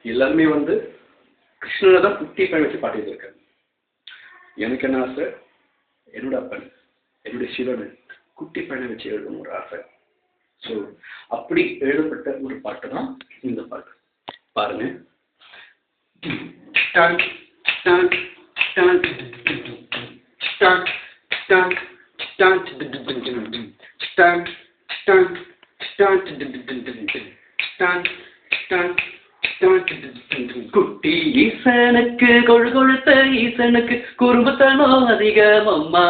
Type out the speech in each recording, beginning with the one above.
எல்லாருமே வந்து கிருஷ்ணனை தான் குட்டி பையன் வச்சு பாட்டிட்டு இருக்காங்க. எனக்கு என்ன ஆசை, என்னோட அப்பன் என்னுடைய சிவன் குட்டி பையனை வச்சு எழுதணும் ஒரு ஆசை. ஸோ அப்படி எழுதப்பட்ட ஒரு பாட்டு தான் இந்த பாட்டு. பாருங்க. குட்டி ஈசனுக்கு கொழு கொழுத்த ஈசனுக்கு குறும்புத்தனோ அதிகம் அம்மா.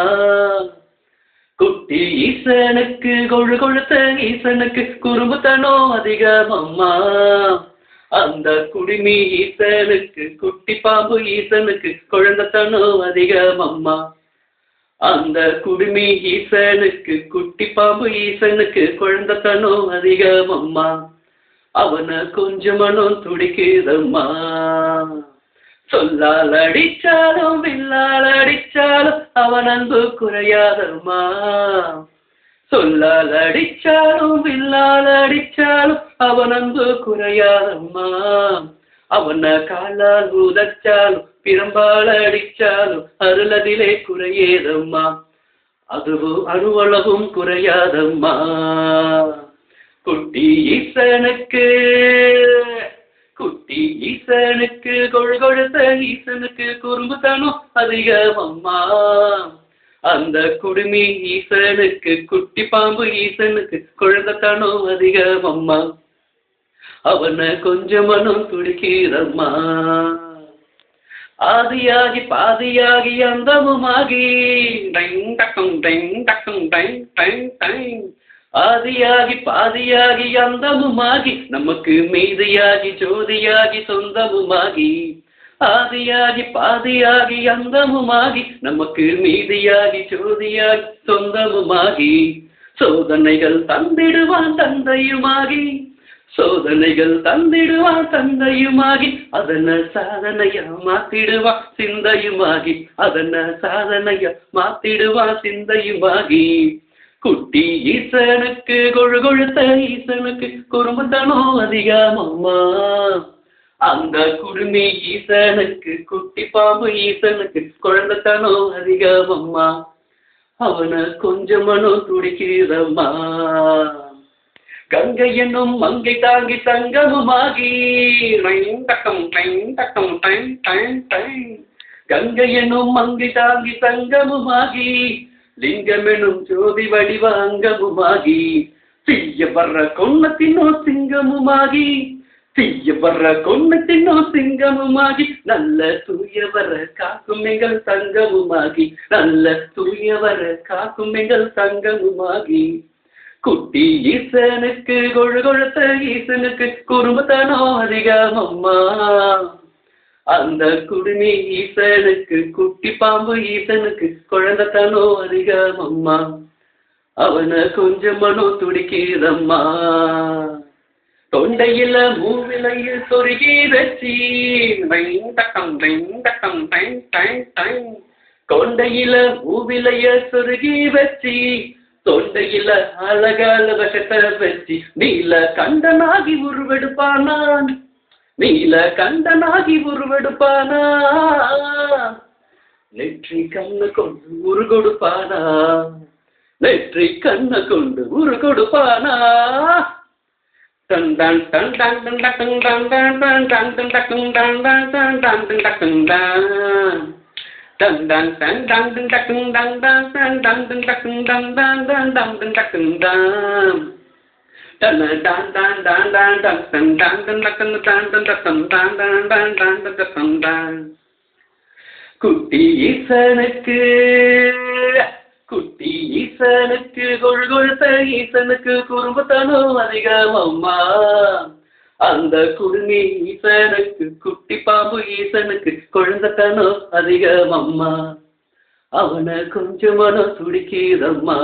குட்டி ஈசனுக்கு கொழு கொழுத்த ஈசனுக்கு குறும்புத்தனோ அதிகம் அம்மா. அந்த குடிமி ஈசனுக்கு குட்டி பாம்பு ஈசனுக்கு குழந்தைத்தனோ அதிகம் அம்மா. அந்த குடுமி ஈசனுக்கு குட்டி பாம்பு ஈசனுக்கு குழந்தைத்தனோ அதிகம் அம்மா. அவனை கொஞ்சம் மனம் துடிக்குதம்மா. சொல்லால் அடிச்சாலும் வில்லால் அடிச்சாலும் அவன் அன்பு குறையாதம்மா. சொல்லால் அடிச்சாலும் வில்லால் அடிச்சாலும் அவன் அன்பு குறையாதம்மா. அவனை காலால் உதச்சாலும் பிரம்பால் அடிச்சாலும் அருளதிலே குறையேதம்மா. அதுவும் அணுவளவும் குறையாதம்மா. குட்டி ஈசனுக்கு குட்டி ஈசனுக்கு கொழு கொழுத்த ஈசனுக்கு குறும்புத்தனம் அதிகம் அம்மா. அந்த குடுமி ஈசனுக்கு குட்டி பாம்பு ஈசனுக்கு குழந்தைத்தனோ அதிகம் அம்மா. அவனை கொஞ்சம் மனம் துடிக்கிறம்மா. ஆதியாகி பாதியாகி அந்தமுமாகி ஆதியாகி பாதியாகி அந்தமுமாகி நமக்கு மீதியாகி ஜோதியாகி சொந்தமுமாகி. ஆதியாகி பாதியாகி அந்தமுமாகி நமக்கு மீதியாகி ஜோதியாகி சொந்தமுமாகி. சோதனைகள் தந்திடுவான் தந்தையுமாகி. சோதனைகள் தந்திடுவான் தந்தையுமாகி. அதன சாதனையா மாத்திடுவான் சிந்தையுமாகி. அதன சாதனையா மாத்திடுவான் சிந்தையுமாகி. குட்டி ஈசனுக்கு கொழு கொழுத்த ஈசனுக்கு குறும்புத்தனோ அதிகம் அம்மா. அந்த குடுமி ஈசனுக்கு குட்டி பாம்பு ஈசனுக்கு குழந்தைத்தனோ அதிகம் அம்மா. அவனை கொஞ்சம் மனம் துடிக்கிறம்மா. கங்கை என்னும் மங்கை தாங்கி தங்கமுமாகி. கங்கை என்னும் மங்கை தாங்கி தங்கமுமாகி. லிங்கம் எனும் ஜோதி வடிவ அங்கமுமாகி. தீய வர்ற கொன்னத்தினோ சிங்கமுமாகி. தீய வர்ற கொன்னத்தினோ சிங்கமுமாகி. நல்ல தூய வர காக்கும் எங்கள் தங்கமுமாகி. நல்ல தூய வர காக்கும் எங்கள் தங்கமுமாகி. குட்டி ஈசனுக்கு கொழு கொழுத்த ஈசனுக்கு குறும்புத்தனோ அதிகம் அம்மா. அந்த குடுமி ஈசனுக்கு குட்டி பாம்பு ஈசனுக்கு குழந்தைத்தனோ அதிகம் அம்மா. அவனை கொஞ்சம் மனம் துடிக்கிறம்மா. தொண்டையில மூவிலையில் சொருகி வச்சி கொண்டையில மூவிலைய சொருகி வச்சி. தொண்டையில அழகால வசத்தை வச்சி. நீல கண்டனாகி உருவெடுப்பானான். நீல கண்டனாகி உருவெடுப்பானா. நெற்றி கண்ண கொண்டு உரு கொடுப்பானா. நெற்றி கண்ண கொண்டு உரு கொடுப்பானா. டன் டன் டன் டன் டன் டன் டன் டன் டன் டன் டன் டன் டன் டன் டன் டன் டன். Dun dun dun dun dun dun dun dun dun dun dun dun dun dun dun dun dun dun. Dun dun dun dun dun dun dun dun dun dun dun dun dun dun dun dun. குட்டி ஈசனுக்கு குட்டி ஈசனுக்கு கொழு கொழுத்த ஈசனுக்கு குறும்புத்தனோ அதிகம் அம்மா. அந்த குடுமி ஈசனுக்கு குட்டி பாம்பு ஈசனுக்கு குழந்தைத்தனோ அதிகம் அம்மா. அவனை கொஞ்சம் மனம் துடிக்கிறம்மா.